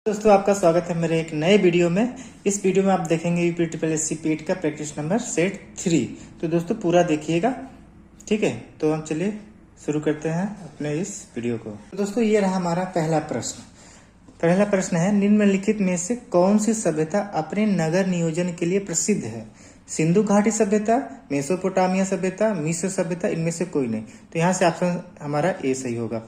दोस्तों आपका स्वागत है मेरे एक नए वीडियो में। इस वीडियो में आप देखेंगे यूपी ट्रिपल एससी पेट का प्रैक्टिस नंबर सेट 3। तो दोस्तों पूरा देखिएगा, ठीक है। तो हम चलिए शुरू करते हैं अपने इस वीडियो को। तो दोस्तों ये रहा हमारा पहला प्रश्न। पहला प्रश्न है, निम्नलिखित में से कौन सी सभ्यता अपने नगर नियोजन के लिए प्रसिद्ध है? सिंधु घाटी सभ्यता, मेसोपोटामिया सभ्यता, मिस्र सभ्यता, इनमें से कोई नहीं। तो यहाँ से ऑप्शन हमारा ए सही होगा।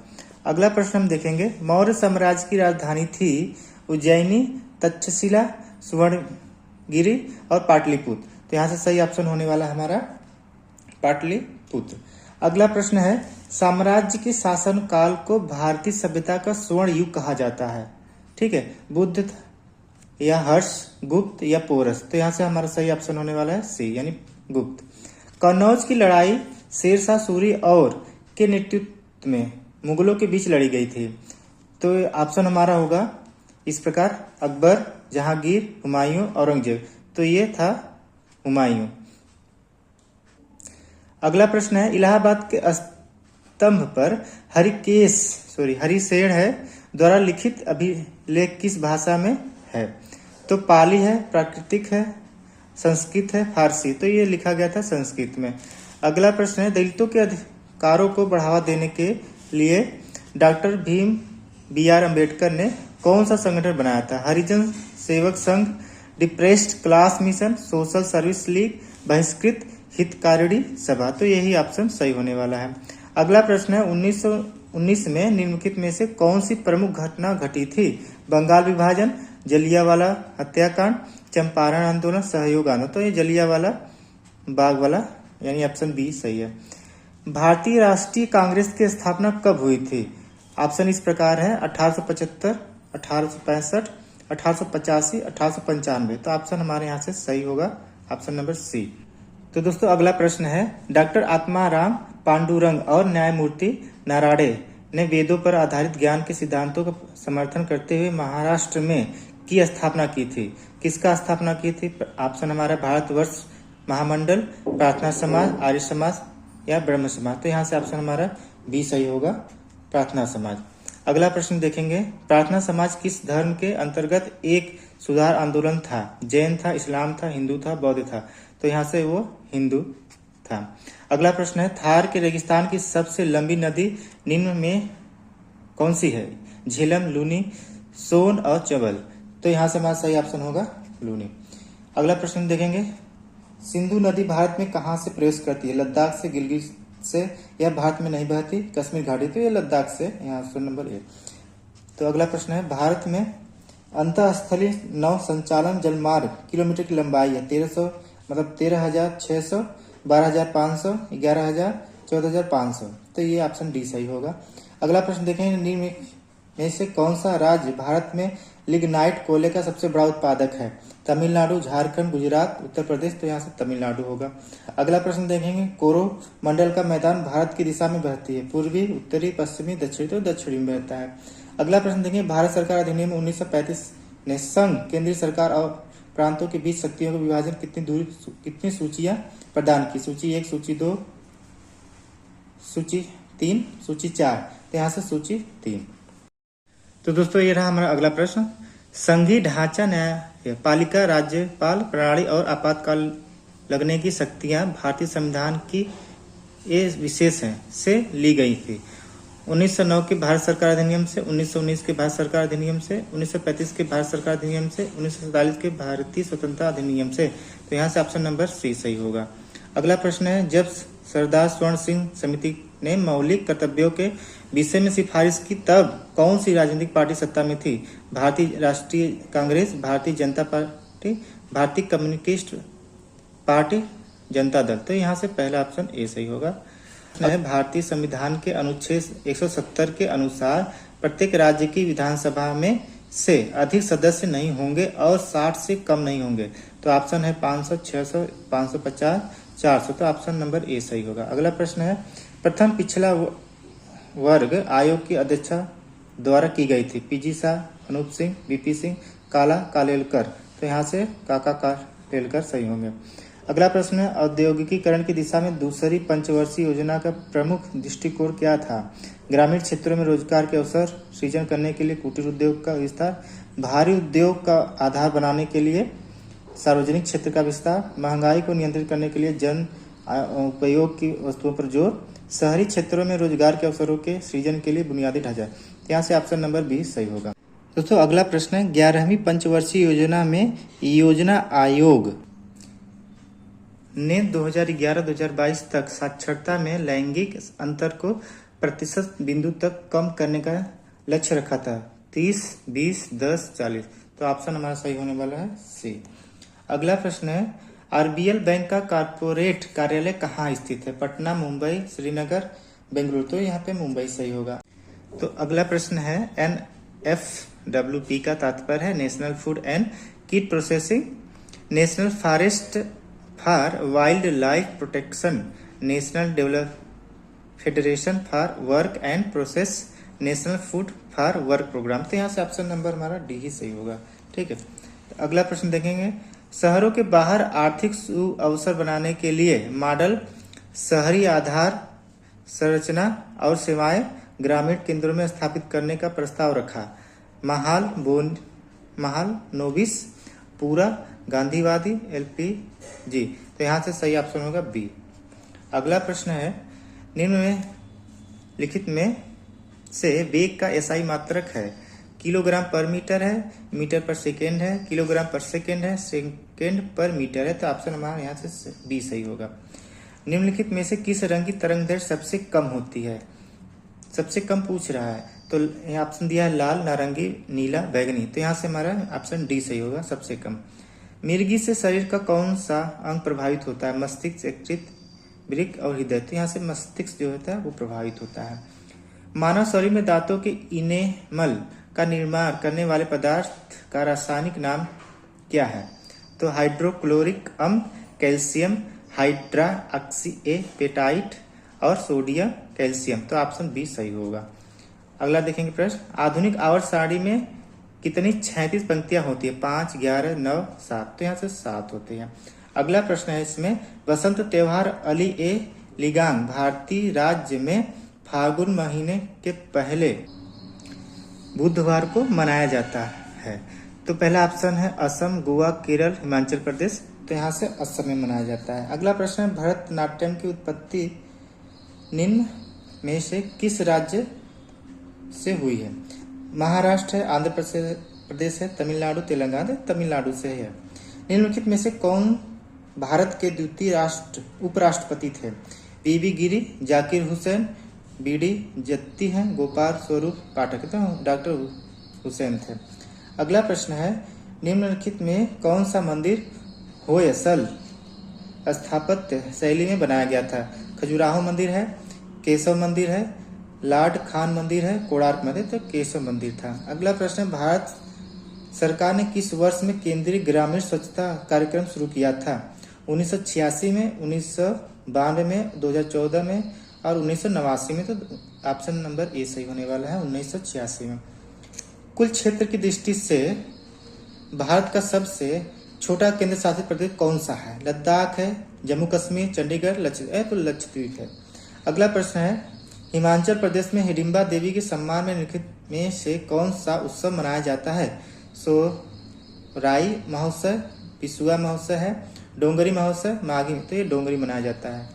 अगला प्रश्न हम देखेंगे, मौर्य साम्राज्य की राजधानी थी उज्जैनी, तक्षशिला, सुवर्णगिरी और पाटलिपुत्र। तो यहाँ से सही ऑप्शन होने वाला हमारा पाटलिपुत्र। अगला प्रश्न है, साम्राज्य के शासन काल को भारतीय सभ्यता का स्वर्ण युग कहा जाता है। ठीक है, बुद्ध या हर्ष, गुप्त या पोरस। तो यहाँ से हमारा सही ऑप्शन होने वाला है सी यानी गुप्त। कन्नौज की लड़ाई शेरशाह सूरी और के नेतृत्व में मुगलों के बीच लड़ी गई थी। तो ऑप्शन हमारा होगा इस प्रकार, अकबर, जहांगीर, हुमायूं, औरंगजेब। तो ये था हुमायूं। अगला प्रश्न है, इलाहाबाद के स्तंभ पर हरिसेन है द्वारा लिखित अभिलेख किस भाषा में है? तो पाली है, प्राकृतिक है, संस्कृत है, फारसी। तो ये लिखा गया था संस्कृत में। अगला प्रश्न है, दलितों के अधिकारों को बढ़ावा देने के लिए डॉक्टर भीम BR अम्बेडकर ने कौन सा संगठन बनाया था? Harijan Sevak Sangh, depressed class mission, social service league, बहिष्कृत हितकारिणी सभा। तो यही ऑप्शन सही होने वाला है। अगला प्रश्न है, 1919 में निम्नलिखित में से कौन सी प्रमुख घटना घटी थी? बंगाल विभाजन, जलियांवाला हत्याकांड, चंपारण आंदोलन, सहयोग आंदोलन। तो ये जलियांवाला बाग वाला यानी ऑप्शन बी सही है। भारतीय राष्ट्रीय कांग्रेस की स्थापना कब हुई थी? ऑप्शन इस प्रकार है, 1875, 1865, 1885, 1895। तो ऑप्शन हमारे यहाँ से सही होगा ऑप्शन नंबर सी। तो दोस्तों अगला प्रश्न है, डॉक्टर आत्माराम पांडुरंग और न्यायमूर्ति नारायण ने वेदों पर आधारित ज्ञान के सिद्धांतों का समर्थन करते हुए महाराष्ट्र में की स्थापना की थी। किसका स्थापना की थी? ऑप्शन हमारा भारतवर्ष महामंडल, प्रार्थना समाज, आर्य समाज या ब्रह्म समाज। तो यहाँ से ऑप्शन हमारा बी सही होगा, प्रार्थना समाज। अगला प्रश्न देखेंगे, प्रार्थना समाज किस धर्म के अंतर्गत एक सुधार आंदोलन था? जैन था, इस्लाम था, हिंदू था, बौद्ध था। तो यहाँ से वो हिंदू था। अगला प्रश्न है, थार के रेगिस्तान की सबसे लंबी नदी निम्न में कौन सी है? झेलम, लूनी, सोन और चबल। तो यहाँ से हमारा सही ऑप्शन होगा लूनी। अगला प्रश्न देखेंगे, सिंधु नदी भारत में कहाँ से प्रवेश करती है? लद्दाख से, गिलगित से या भारत में नहीं बहती? कश्मीर घाटी। तो ये लद्दाख से, यहाँ ऑप्शन नंबर ए। तो अगला प्रश्न है, भारत में अंतःस्थलीय नौ संचालन जलमार्ग किलोमीटर की लंबाई है 13,600, 12,500, 11,000, 14,500। तो ये ऑप्शन डी सही होगा। अगला प्रश्न देखेंगे, निम्न में से कौन सा राज्य भारत में लिग्नाइट कोयले का सबसे बड़ा उत्पादक है? तमिलनाडु, झारखंड, गुजरात, उत्तर प्रदेश। तो यहाँ से तमिलनाडु होगा। अगला प्रश्न देखेंगे, कोरोमंडल का मैदान भारत की दिशा में बहती है? पूर्वी, उत्तरी, पश्चिमी, दक्षिणी। तो दक्षिणी में बहता है। अगला प्रश्न देखेंगे, भारत सरकार अधिनियम 1935 ने संघ, केंद्रीय सरकार और प्रांतों के बीच शक्तियों का विभाजन कितनी सूचियां प्रदान की? सूची 1, सूची 2, सूची 3, सूची 4। तो यहाँ से सूची 3। तो दोस्तों ये रहा हमारा अगला प्रश्न, संघीय ढांचा, न्यायपालिका, राज्यपाल प्रणाली और आपातकाल लगने की शक्तियां भारतीय संविधान की ये विशेष हैं से ली गई थी। 1909 के भारत सरकार अधिनियम से, 1919 के भारत सरकार अधिनियम से, 1935 के भारत सरकार अधिनियम से, 1947 के भारतीय स्वतंत्रता अधिनियम से। तो यहाँ से ऑप्शन नंबर सी सही होगा। अगला प्रश्न है, जब सरदार स्वर्ण सिंह समिति ने मौलिक कर्तव्यों के विषय में सिफारिश की तब कौन सी राजनीतिक पार्टी सत्ता में थी? भारतीय राष्ट्रीय कांग्रेस, भारतीय जनता पार्टी, भारतीय कम्युनिस्ट पार्टी, जनता दल। तो यहाँ से पहला ऑप्शन ए सही होगा। भारतीय संविधान के अनुच्छेद 170 के अनुसार प्रत्येक राज्य की विधानसभा में से अधिक सदस्य नहीं होंगे और 60 से कम नहीं होंगे। तो ऑप्शन है 500, 600, 550, 400। तो ऑप्शन नंबर ए सही होगा। अगला प्रश्न है, प्रथम पिछला वर्ग आयोग की अध्यक्षा द्वारा की गई थी? PG शाह, अनूप सिंह, VP सिंह, काला कालेलकर। तो यहाँ से काका कालेलकर सही होंगे। अगला प्रश्न है, औद्योगिकीकरण की दिशा में दूसरी पंचवर्षीय योजना का प्रमुख दृष्टिकोण क्या था? ग्रामीण क्षेत्रों में रोजगार के अवसर सृजन करने के लिए कुटीर उद्योग का विस्तार, भारी उद्योग का आधार बनाने के लिए सार्वजनिक क्षेत्र का विस्तार, महंगाई को नियंत्रित करने के लिए जन उपयोग की वस्तुओं पर जोर, शहरी क्षेत्रों में रोजगार के अवसरों के सृजन के लिए बुनियादी ढांचा। यहाँ से ऑप्शन नंबर बी सही होगा। दोस्तों अगला प्रश्न है, 11वीं पंचवर्षीय योजना में योजना आयोग ने 2011-2022 तक साक्षरता में लैंगिक अंतर को प्रतिशत बिंदु तक कम करने का लक्ष्य रखा था, 30, 20, 10, 40। तो ऑप्शन हमारा सही होने वाला है सी। अगला प्रश्न है, आरबीएल बैंक का कारपोरेट कार्यालय कहाँ स्थित है, पटना, मुंबई, श्रीनगर, बेंगलुरु। तो यहाँ पे मुंबई सही होगा। तो अगला प्रश्न है, NFWP का तात्पर्य है नेशनल फूड एंड कीट processing, national forest for wildlife protection, national develop federation for work and process, national food for work program. तो यहाँ से ऑप्शन नंबर हमारा डी ही सही होगा। ठीक है, तो अगला प्रश्न देखेंगे, शहरों के बाहर आर्थिक अवसर बनाने के लिए मॉडल शहरी आधार संरचना और सेवाएं ग्रामीण केंद्रों में स्थापित करने का प्रस्ताव रखा, महाल, नोबिस, पूरा, गांधीवादी, LPG। तो यहाँ से सही ऑप्शन होगा बी। अगला प्रश्न है, निम्न में लिखित में से वेग का SI मात्रक है, किलोग्राम पर मीटर है, मीटर पर सेकेंड है, किलोग्राम पर सेकेंड है, सेकेंड पर मीटर है। तो ऑप्शन हमारा यहाँ से बी सही होगा। निम्नलिखित में से किस रंग की तरंग दैर्घ्य सबसे कम होती है, सबसे कम पूछ रहा है। तो यहाँ ऑप्शन दिया है लाल, नारंगी, नीला, बैगनी। तो यहाँ से हमारा ऑप्शन डी सही होगा, सबसे कम। मिर्गी से शरीर का कौन सा अंग प्रभावित होता है, मस्तिष्क, यकृत, वृक्क और हृदय। तो यहाँ से मस्तिष्क जो होता है वो प्रभावित होता है। मानव शरीर में दांतों के इनेमल का निर्माण करने वाले पदार्थ का रासायनिक नाम क्या है। तो हाइड्रोक्लोरिक अम्ल, कैल्शियम हाइड्रोक्सीएपेटाइट और सोडियम कैल्शियम। तो ऑप्शन बी सही होगा। अगला देखेंगे प्रश्न, आधुनिक आवर्त सारणी में कितनी 36 पंक्तियां होती है, 5, 11, 9, 7। तो यहाँ से 7 होते हैं। अगला प्रश्न है इसमें, वसंत त्योहार अली ए लिगांग भारतीय राज्य में फाल्गुन महीने के पहले बुधवार को मनाया जाता है। तो पहला ऑप्शन है असम, गोवा, केरल, हिमाचल प्रदेश। तो यहाँ से असम में मनाया जाता है। अगला प्रश्न है, भरतनाट्यम की उत्पत्ति निम्न में से किस राज्य से हुई है, महाराष्ट्र है, आंध्र प्रदेश है, तमिलनाडु, तेलंगाना। तमिलनाडु से है। निम्नलिखित में से कौन भारत के द्वितीय उपराष्ट्रपति थे, PV गिरी, जाकिर हुसैन, BD जत्ती हैं, गोपाल स्वरूप पाठक। तो डॉक्टर हुसैन थे। अगला प्रश्न है, निम्नलिखित में कौन सा मंदिर होयसल स्थापत्य शैली में बनाया गया था, खजुराहो मंदिर है, केशव मंदिर है, लॉर्ड खान मंदिर है, कोणार्क मंदिर। तो केशव मंदिर था। अगला प्रश्न है, भारत सरकार ने किस वर्ष में केंद्रीय ग्रामीण स्वच्छता कार्यक्रम शुरू किया था, 1986 में, 1992 में, 2014 में और 1989 में। तो ऑप्शन नंबर ए सही होने वाला है, 1986 में। कुल क्षेत्र की दृष्टि से भारत का सबसे छोटा केंद्र शासित प्रदेश कौन सा है, लद्दाख है, जम्मू कश्मीर, चंडीगढ़, लक्षद्वीप है। अगला प्रश्न है, हिमाचल प्रदेश में हिडिंबा देवी के सम्मान में निम्नलिखित में से कौन सा उत्सव मनाया जाता है, सोराई महोत्सव, पिसुआ महोत्सव है, डोंगरी महोत्सव, माघी। तो ये डोंगरी मनाया जाता है।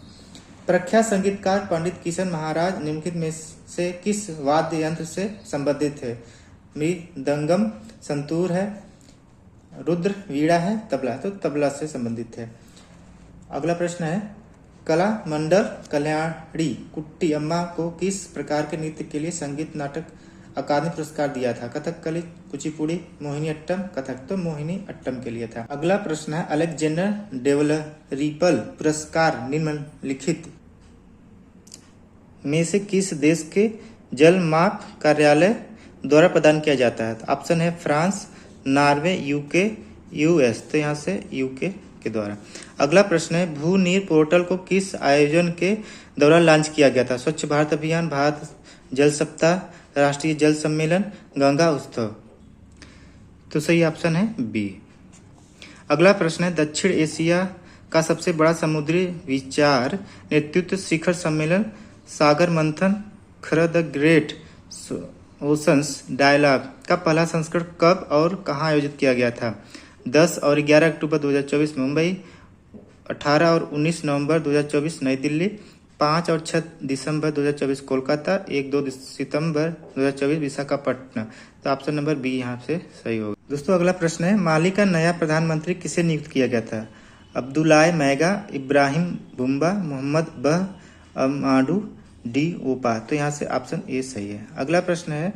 प्रख्यात संगीतकार पंडित किशन महाराज निम्नलिखित में से किस वाद्य यंत्र से संबंधित है, मृदंगम, संतूर है, रुद्र, वीणा है, तबला। तो तबला से संबंधित है। अगला प्रश्न है, कला मंडल कल्याणी कुट्टी अम्मा को किस प्रकार के नृत्य के लिए संगीत नाटक अकादमी पुरस्कार दिया था, कथकली, कुचिपुड़ी, मोहिनी अट्टम, कथक। तो मोहिनी अट्टम के लिए था। अगला प्रश्न है, अलेक्जेंडर डेवलरीपल पुरस्कार निम्नलिखित में से किस देश के जल माप कार्यालय द्वारा प्रदान किया जाता है। ऑप्शन है फ्रांस, नॉर्वे, UK, US। तो यहाँ से UK के द्वारा। अगला प्रश्न है, भू नीर पोर्टल को किस आयोजन के दौरान लॉन्च किया गया था, स्वच्छ भारत अभियान, भारत जल सप्ताह, राष्ट्रीय जल सम्मेलन, गंगा उत्सव। तो सही ऑप्शन है बी। अगला प्रश्न है, दक्षिण एशिया का सबसे बड़ा समुद्री विचार नेतृत्व शिखर सम्मेलन, सागर मंथन, खर द ग्रेट, ओशंस डायलॉग का पहला संस्करण कब और कहाँ आयोजित किया गया था? 10 और 11 अक्टूबर 2024 मुंबई, 18 और 19 नवंबर 2024 नई दिल्ली, 5 और 6 दिसंबर 2024 कोलकाता, 1-2 सितंबर 2024 विशाखापट्टनम। तो ऑप्शन नंबर बी यहाँ से सही होगा। दोस्तों अगला प्रश्न है, माली का नया प्रधानमंत्री किसे नियुक्त किया गया था? अब्दुल्लाह मैगा, इब्राहिम बुम्बा, मोहम्मद बह अमाडू, डी ओपा। तो यहाँ से ऑप्शन ए सही है। अगला प्रश्न है,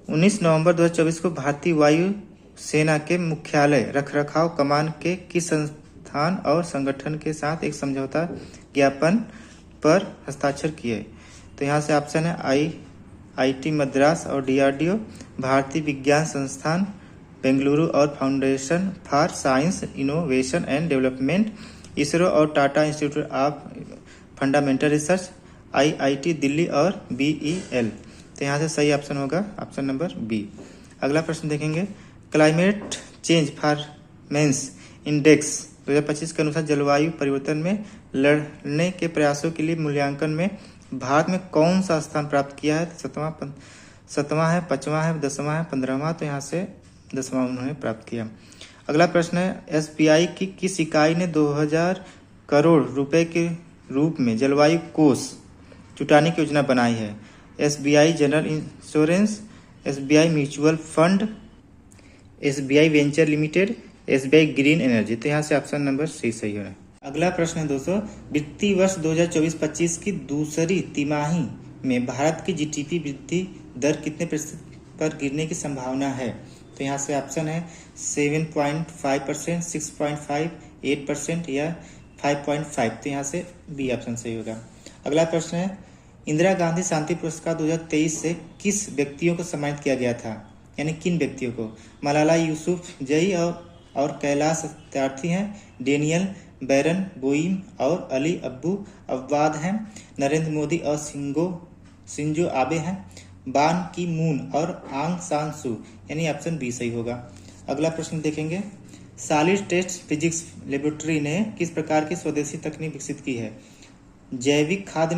19 नवंबर 2024 को भारतीय वायु सेना के मुख्यालय रखरखाव कमान के किस संस्थान और संगठन के साथ एक समझौता ज्ञापन पर हस्ताक्षर किए? तो यहाँ से ऑप्शन है आईआईटी मद्रास और डीआरडीओ, भारतीय विज्ञान संस्थान बेंगलुरु और foundation for science innovation and development, ISRO और Tata institute of fundamental research, IIT Delhi और बीईएल। तो यहाँ से सही ऑप्शन होगा ऑप्शन नंबर बी। अगला प्रश्न देखेंगे, क्लाइमेट चेंज परफॉर्मेंस इंडेक्स 2025 के अनुसार जलवायु परिवर्तन में लड़ने के प्रयासों के लिए मूल्यांकन में भारत में कौन सा स्थान प्राप्त किया है? 7वां है, 5वां है, 10वां है, 15वां। तो यहाँ से 10वां उन्होंने प्राप्त किया। अगला प्रश्न है, एसबीआई की किस इकाई ने 2000 करोड़ रुपए के रूप में जलवायु कोष जुटाने की योजना बनाई है? SBI general insurance, SBI mutual fund, SBI venture limited, SBI green energy. तो यहाँ से ऑप्शन नंबर सी सही है। अगला प्रश्न है दोस्तों, वित्तीय वर्ष 2024-25 की दूसरी तिमाही में भारत की जीडीपी वृद्धि दर कितने प्रतिशत पर गिरने की संभावना है? तो यहाँ से ऑप्शन है 7.5%, 6.5%, 8% या 5.5। तो यहाँ से बी ऑप्शन सही होगा। अगला प्रश्न है, इंदिरा गांधी शांति पुरस्कार 2023 से किस व्यक्तियों को सम्मानित किया गया था? यानी किन व्यक्तियों को? मलाला यूसुफजई और कैलाश सत्यार्थी हैं, डेनियल बैरन बोइम और अली अब्बू अब्बाद हैं, नरेंद्र मोदी और शिंजो आबे हैं, बान की मून और आंग सान सू। यानी ऑप्शन बी सही होगा। अगला प्रश्न देखेंगे, सॉलिड टेस्ट फिजिक्स लेबोरेटरी ने किस प्रकार की स्वदेशी तकनीक विकसित की है? जैविक खाद्य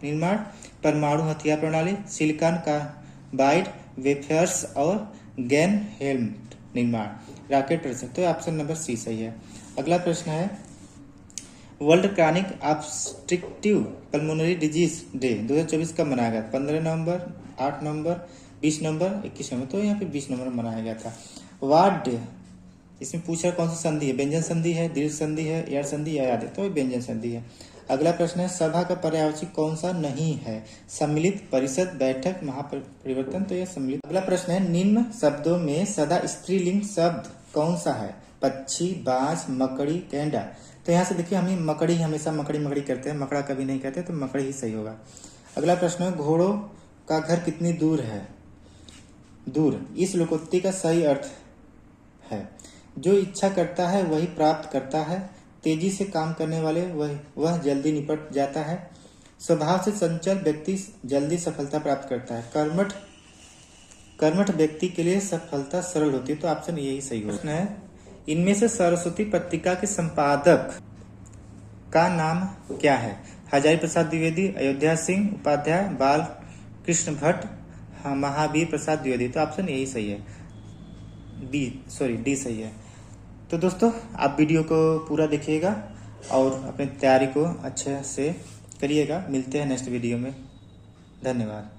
निर्माण, परमाणु हथियार प्रणाली, सिलिकॉन कार्बाइड वेफर्स और गैन हेल्मेट निर्माण, रॉकेट परीक्षण। तो ऑप्शन नंबर सी सही है। अगला प्रश्न है, world chronic obstructive pulmonary disease day 2024 कब मनाया गया? 15 नवंबर, 8 नवंबर, 20 नवंबर, 21 नवंबर। तो यहाँ पे 20 नवंबर मनाया गया था। वाट डे, इसमें पूछ रहा कौन सी संधि है? व्यंजन संधि है, दीर्घ संधि है, एयर संधि या याद है? तो व्यंजन संधि है। अगला प्रश्न है, सभा का पर्यायवाची कौन सा नहीं है? सम्मिलित, परिषद, बैठक, महापरिवर्तन। तो यह सम्मिलित। अगला प्रश्न है, निम्न शब्दों में सदा स्त्रीलिंग शब्द कौन सा है? पक्षी, बाज, मकड़ी, गेंडा। तो यहाँ से देखिए, हम मकड़ी हमेशा मकड़ी करते हैं, मकड़ा कभी नहीं कहते, तो मकड़ी ही सही होगा। अगला प्रश्न है, घोड़ों का घर कितनी दूर है? दूर। इस लोकोक्ति का सही अर्थ है, जो इच्छा करता है वही प्राप्त करता है, तेजी से काम करने वाले वह जल्दी निपट जाता है, स्वभाव से चंचल व्यक्ति जल्दी सफलता प्राप्त करता है, कर्मठ व्यक्ति के लिए सफलता सरल होती है। तो ऑप्शन यही सही होगा। है, इनमें से सरस्वती पत्रिका के संपादक का नाम क्या है? हजारी प्रसाद द्विवेदी, अयोध्या सिंह उपाध्याय, बाल कृष्ण भट्ट, महावीर प्रसाद द्विवेदी। तो ऑप्शन यही सही है, डी सही है। तो दोस्तों आप वीडियो को पूरा देखिएगा और अपनी तैयारी को अच्छे से करिएगा। मिलते हैं नेक्स्ट वीडियो में। धन्यवाद।